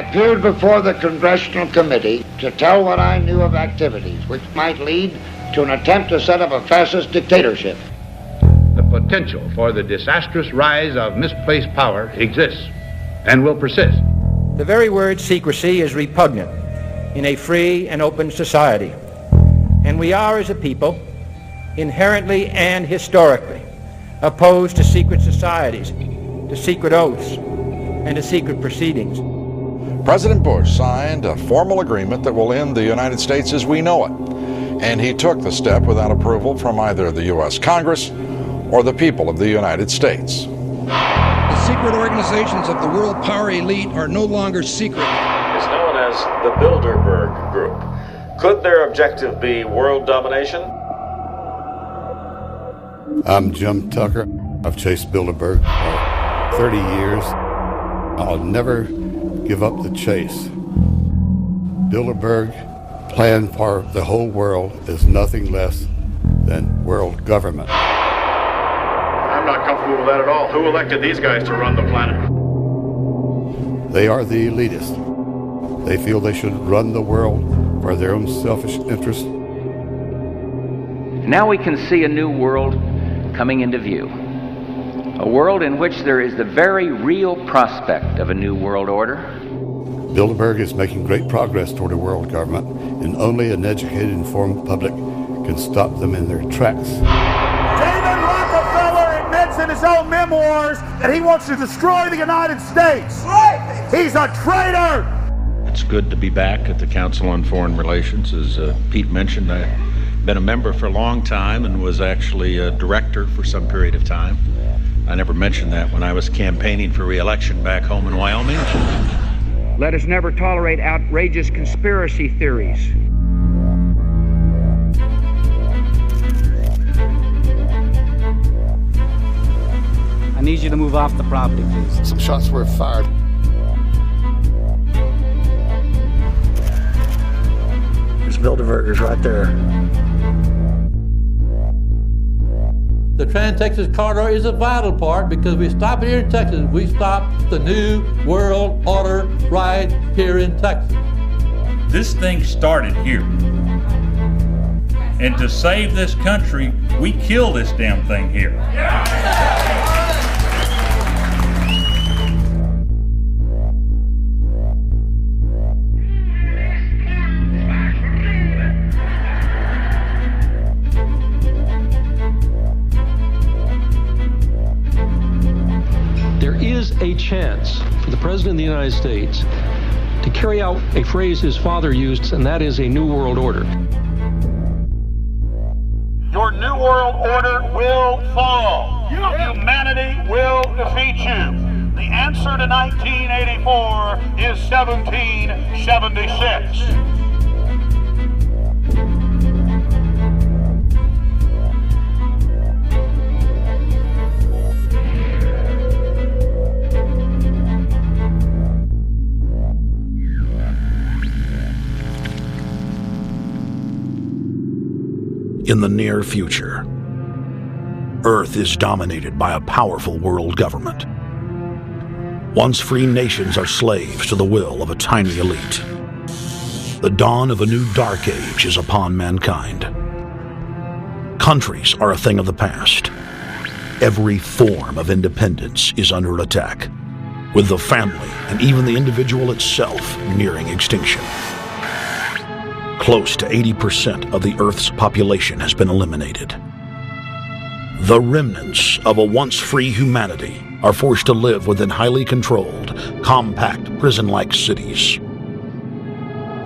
appeared before the Congressional Committee to tell what I knew of activities which might lead to an attempt to set up a fascist dictatorship. The potential for the disastrous rise of misplaced power exists and will persist. The very word secrecy is repugnant in a free and open society. And we are, as a people, inherently and historically opposed to secret societies, to secret oaths, and to secret proceedings. President Bush signed a formal agreement that will end the United States as we know it. And he took the step without approval from either the U.S. Congress or the people of the United States. The secret organizations of the world power elite are no longer secret. It's known as the Bilderberg Group. Could their objective be world domination? I'm Jim Tucker. I've chased Bilderberg for 30 years. I'll never give up the chase. Bilderberg plan for the whole world is nothing less than world government. I'm not comfortable with that at all. Who elected these guys to run the planet? They are the elitists. They feel they should run the world for their own selfish interests. Now we can see a new world coming into view. A world in which there is the very real prospect of a new world order. Bilderberg is making great progress toward a world government, and only an educated, informed public can stop them in their tracks. David Rockefeller admits in his own memoirs that he wants to destroy the United States. He's a traitor! It's good to be back at the Council on Foreign Relations. As Pete mentioned, I've been a member for a long time and was actually a director for some period of time. I never mentioned that when I was campaigning for re-election back home in Wyoming. Let us never tolerate outrageous conspiracy theories. I need you to move off the property, please. Some shots were fired. There's Bilderbergers right there. The Trans-Texas Corridor is a vital part because we stop here in Texas. We stop the new world order right here in Texas. This thing started here. And to save this country, we kill this damn thing here. A chance for the President of the United States to carry out a phrase his father used, and that is a new world order. Your new world order will fall. Humanity will defeat you. The answer to 1984 is 1776. In the near future, Earth is dominated by a powerful world government. Once free nations are slaves to the will of a tiny elite. The dawn of a new dark age is upon mankind. Countries are a thing of the past. Every form of independence is under attack, with the family and even the individual itself nearing extinction. Close to 80% of the Earth's population has been eliminated. The remnants of a once free humanity are forced to live within highly controlled, compact, prison-like cities.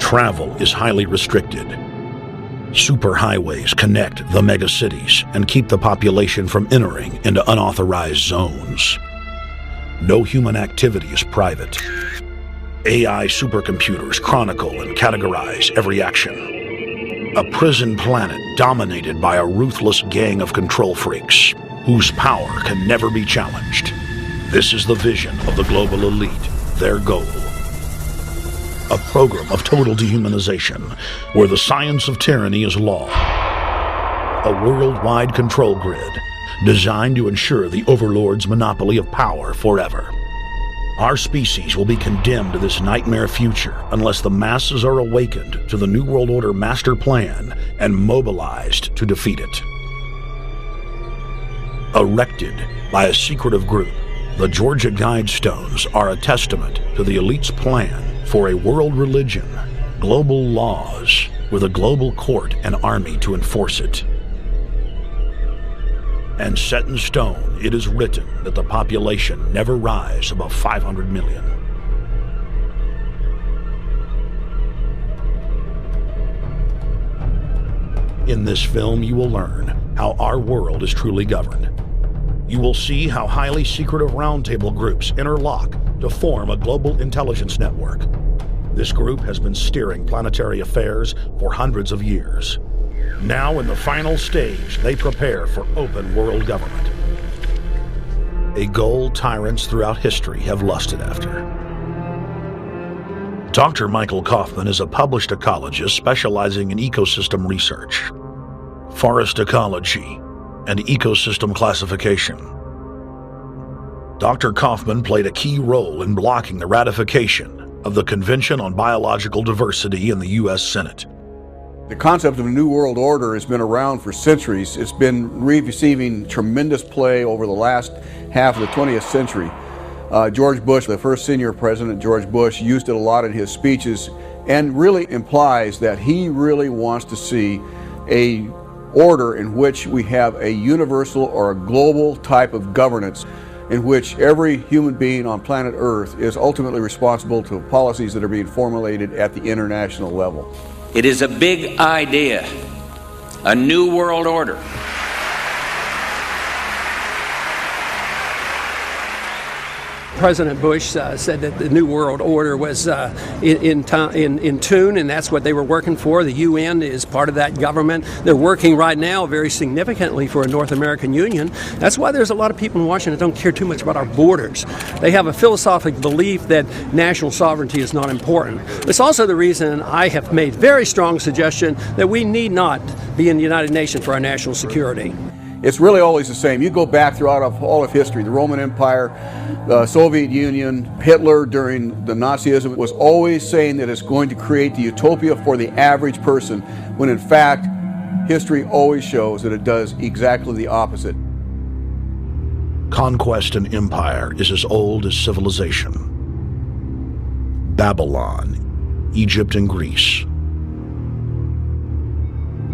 Travel is highly restricted. Superhighways connect the megacities and keep the population from entering into unauthorized zones. No human activity is private. AI supercomputers chronicle and categorize every action. A prison planet dominated by a ruthless gang of control freaks, whose power can never be challenged. This is the vision of the global elite, their goal. A program of total dehumanization, where the science of tyranny is law. A worldwide control grid, designed to ensure the overlord's monopoly of power forever. Our species will be condemned to this nightmare future unless the masses are awakened to the New World Order master plan and mobilized to defeat it. Erected by a secretive group, the Georgia Guidestones are a testament to the elite's plan for a world religion, global laws, with a global court and army to enforce it. And set in stone, it is written that the population never rise above 500 million. In this film, you will learn how our world is truly governed. You will see how highly secretive roundtable groups interlock to form a global intelligence network. This group has been steering planetary affairs for hundreds of years. Now, in the final stage, they prepare for open world government. A goal tyrants throughout history have lusted after. Dr. Michael Kaufman is a published ecologist specializing in ecosystem research, forest ecology, and ecosystem classification. Dr. Kaufman played a key role in blocking the ratification of the Convention on Biological Diversity in the U.S. Senate. The concept of a New World Order has been around for centuries. It's been receiving tremendous play over the last half of the 20th century. George Bush, the first senior president, George Bush, used it a lot in his speeches and really implies that he really wants to see a order in which we have a universal or a global type of governance in which every human being on planet Earth is ultimately responsible to policies that are being formulated at the international level. It is a big idea, a new world order. President Bush said that the New World Order was in tune, and that's what they were working for. The UN is part of that government. They're working right now very significantly for a North American Union. That's why there's a lot of people in Washington that don't care too much about our borders. They have a philosophical belief that national sovereignty is not important. It's also the reason I have made very strong suggestion that we need not be in the United Nations for our national security. It's really always the same. You go back throughout all of history, the Roman Empire, the Soviet Union, Hitler during the Nazism was always saying that it's going to create the utopia for the average person, when in fact, history always shows that it does exactly the opposite. Conquest and empire is as old as civilization. Babylon, Egypt, and Greece.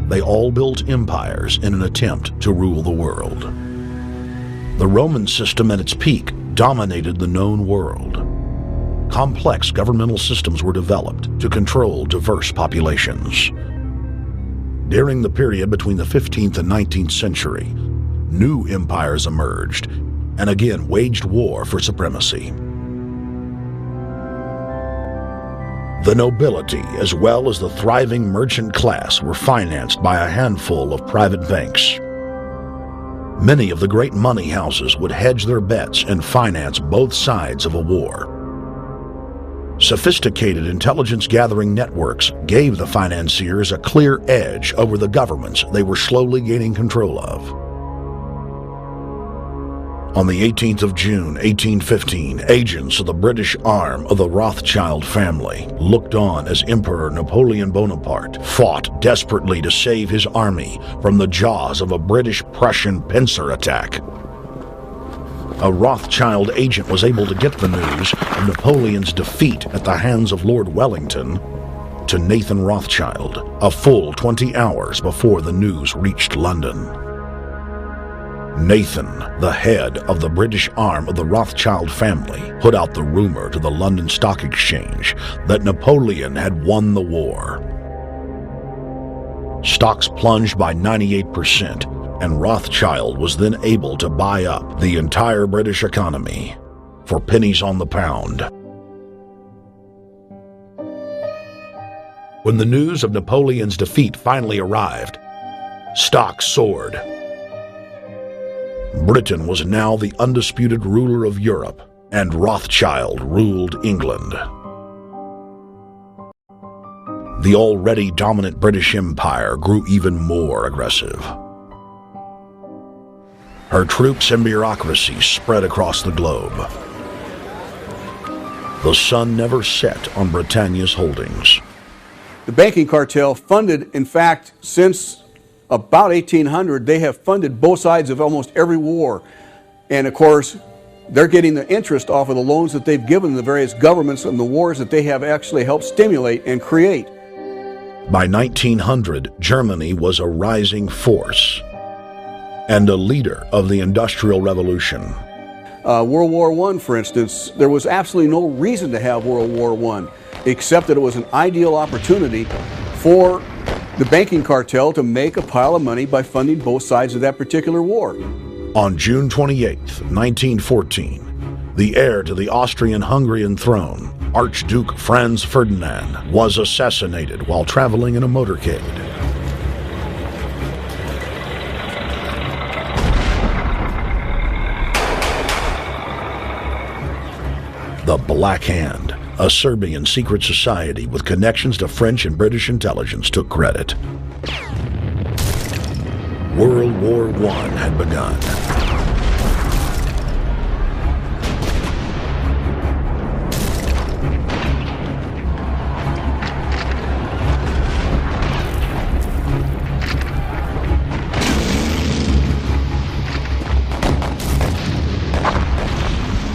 They all built empires in an attempt to rule the world. The Roman system at its peak dominated the known world. Complex governmental systems were developed to control diverse populations. During the period between the 15th and 19th century, new empires emerged and again waged war for supremacy. The nobility, as well as the thriving merchant class, were financed by a handful of private banks. Many of the great money houses would hedge their bets and finance both sides of a war. Sophisticated intelligence-gathering networks gave the financiers a clear edge over the governments they were slowly gaining control of. On the 18th of June, 1815, agents of the British arm of the Rothschild family looked on as Emperor Napoleon Bonaparte fought desperately to save his army from the jaws of a British-Prussian pincer attack. A Rothschild agent was able to get the news of Napoleon's defeat at the hands of Lord Wellington to Nathan Rothschild, a full 20 hours before the news reached London. Nathan, the head of the British arm of the Rothschild family, put out the rumor to the London Stock Exchange that Napoleon had won the war. Stocks plunged by 98%, and Rothschild was then able to buy up the entire British economy for pennies on the pound. When the news of Napoleon's defeat finally arrived, stocks soared. Britain was now the undisputed ruler of Europe, and Rothschild ruled England. The already dominant British Empire grew even more aggressive. Her troops and bureaucracy spread across the globe. The sun never set on Britannia's holdings. The banking cartel funded, in fact, since about 1800, they have funded both sides of almost every war. And of course, they're getting the interest off of the loans that they've given the various governments and the wars that they have actually helped stimulate and create. By 1900, Germany was a rising force and a leader of the Industrial Revolution. World War I, for instance, there was absolutely no reason to have World War I, except that it was an ideal opportunity for the banking cartel to make a pile of money by funding both sides of that particular war. On June 28, 1914, the heir to the Austrian-Hungarian throne, Archduke Franz Ferdinand, was assassinated while traveling in a motorcade. The Black Hand, a Serbian secret society with connections to French and British intelligence, took credit. World War I had begun.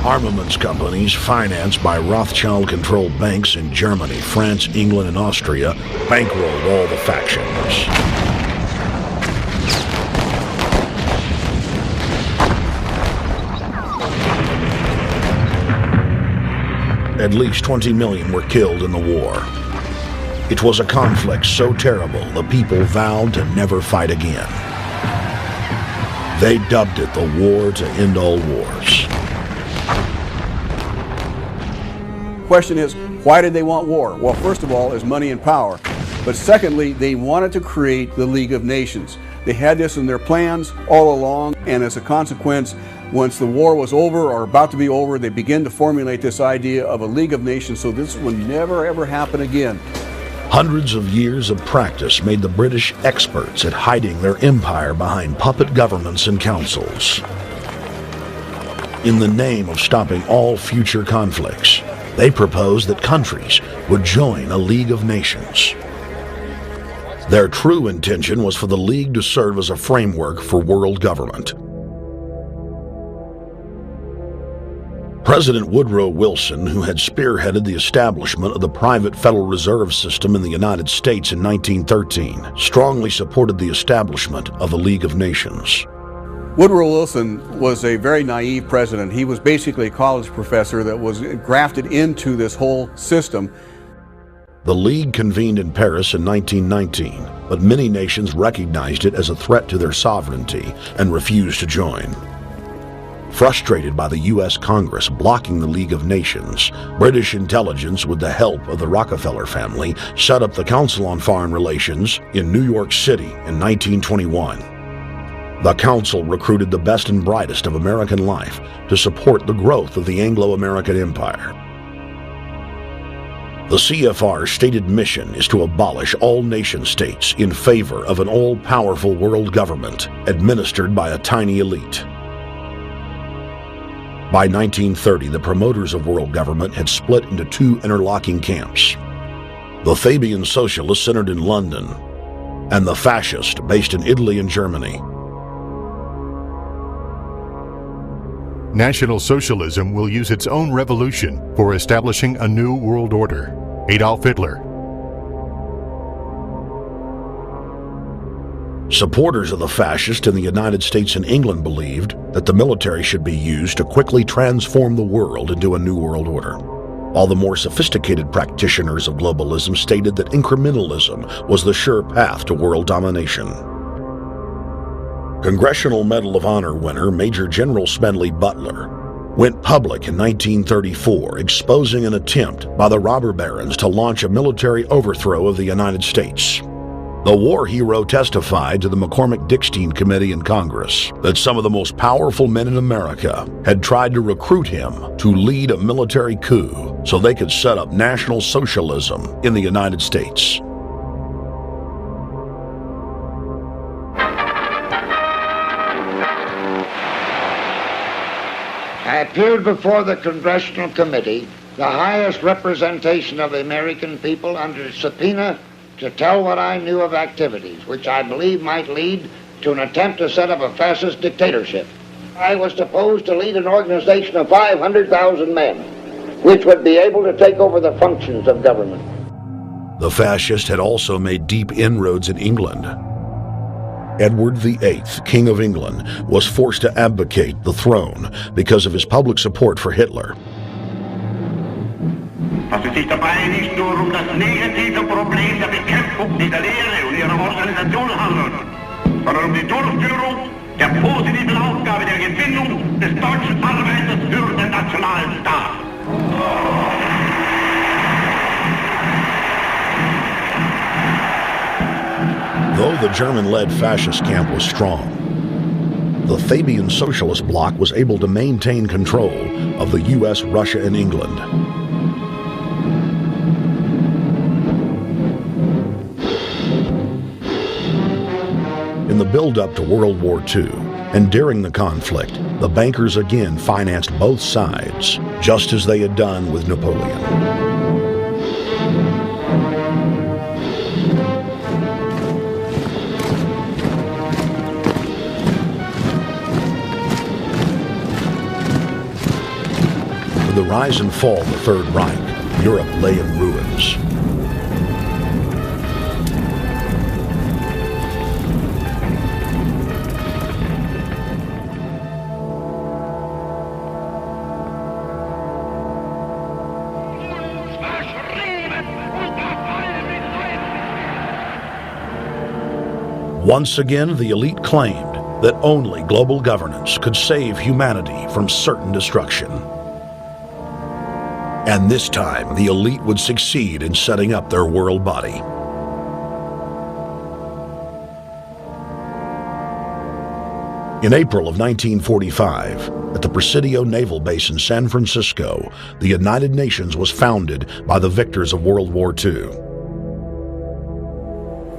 Armaments companies financed by Rothschild-controlled banks in Germany, France, England, and Austria bankrolled all the factions. At least 20 million were killed in the war. It was a conflict so terrible the people vowed to never fight again. They dubbed it the War to End All Wars. Question is, why did they want war? Well, first of all, is money and power. But secondly, they wanted to create the League of Nations. They had this in their plans all along, and as a consequence, once the war was over or about to be over, they began to formulate this idea of a League of Nations, so this would never ever happen again. Hundreds of years of practice made the British experts at hiding their empire behind puppet governments and councils. In the name of stopping all future conflicts, they proposed that countries would join a League of Nations. Their true intention was for the League to serve as a framework for world government. President Woodrow Wilson, who had spearheaded the establishment of the private Federal Reserve System in the United States in 1913, strongly supported the establishment of the League of Nations. Woodrow Wilson was a very naive president. He was basically a college professor that was grafted into this whole system. The League convened in Paris in 1919, but many nations recognized it as a threat to their sovereignty and refused to join. Frustrated by the U.S. Congress blocking the League of Nations, British intelligence, with the help of the Rockefeller family, set up the Council on Foreign Relations in New York City in 1921. The Council recruited the best and brightest of American life to support the growth of the Anglo-American Empire. The CFR's stated mission is to abolish all nation-states in favor of an all-powerful world government administered by a tiny elite. By 1930, the promoters of world government had split into two interlocking camps: the Fabian Socialists centered in London, and the Fascists based in Italy and Germany. National Socialism will use its own revolution for establishing a new world order. Adolf Hitler. Supporters of the fascists in the United States and England believed that the military should be used to quickly transform the world into a new world order. All the more sophisticated practitioners of globalism stated that incrementalism was the sure path to world domination. Congressional Medal of Honor winner Major General Smedley Butler went public in 1934, exposing an attempt by the robber barons to launch a military overthrow of the United States. The war hero testified to the McCormick-Dickstein Committee in Congress that some of the most powerful men in America had tried to recruit him to lead a military coup so they could set up National Socialism in the United States. I appeared before the Congressional Committee the highest representation of the American people under subpoena to tell what I knew of activities which I believe might lead to an attempt to set up a fascist dictatorship. I was supposed to lead an organization of 500,000 men, which would be able to take over the functions of government. The fascist had also made deep inroads in England. Edward VIII, King of England, was forced to abdicate the throne because of his public support for Hitler. Was es sich dabei nicht nur das negative Problem der Bekämpfung dieser Lehre und ihrer Organisation handelt, sondern die Durchführung der positiven Aufgabe der Gewinnung des deutschen Arbeiters für den nationalen Staat. Though the German-led fascist camp was strong, the Fabian Socialist Bloc was able to maintain control of the U.S., Russia, and England. In the build-up to World War II, and during the conflict, the bankers again financed both sides, just as they had done with Napoleon. With the rise and fall of the Third Reich, Europe lay in ruins. Once again, the elite claimed that only global governance could save humanity from certain destruction. And this time, the elite would succeed in setting up their world body. In April of 1945, at the Presidio Naval Base in San Francisco, the United Nations was founded by the victors of World War II.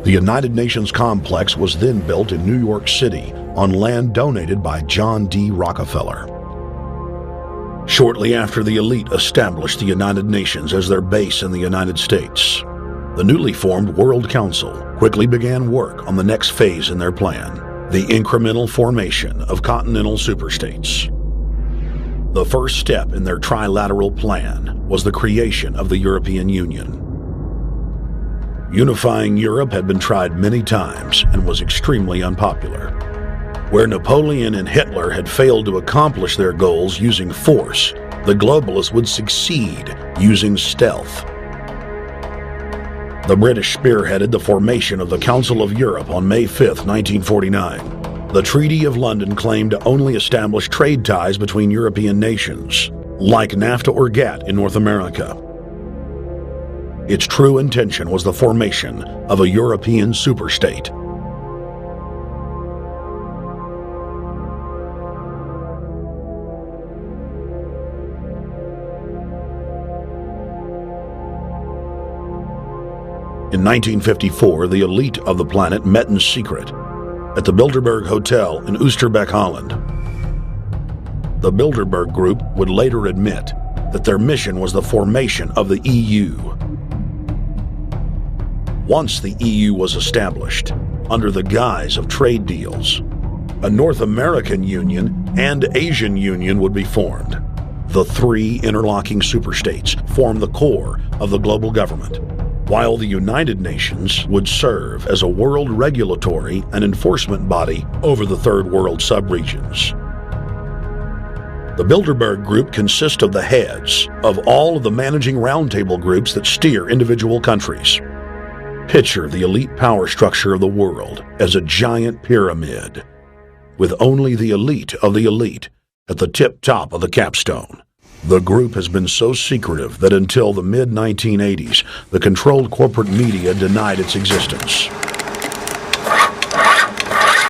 The United Nations complex was then built in New York City on land donated by John D. Rockefeller. Shortly after the elite established the United Nations as their base in the United States, the newly formed World Council quickly began work on the next phase in their plan, the incremental formation of continental superstates. The first step in their trilateral plan was the creation of the European Union. Unifying Europe had been tried many times and was extremely unpopular. Where Napoleon and Hitler had failed to accomplish their goals using force, the globalists would succeed using stealth. The British spearheaded the formation of the Council of Europe on May 5, 1949. The Treaty of London claimed to only establish trade ties between European nations, like NAFTA or GATT in North America. Its true intention was the formation of a European superstate. In 1954, the elite of the planet met in secret at the Bilderberg Hotel in Oosterbeek, Holland. The Bilderberg Group would later admit that their mission was the formation of the EU. Once the EU was established, under the guise of trade deals, a North American Union and Asian Union would be formed. The three interlocking superstates formed the core of the global government, while the United Nations would serve as a world regulatory and enforcement body over the Third World subregions. The Bilderberg Group consists of the heads of all of the managing roundtable groups that steer individual countries. Picture the elite power structure of the world as a giant pyramid, with only the elite of the elite at the tip top of the capstone. The group has been so secretive that until the mid-1980s, the controlled corporate media denied its existence.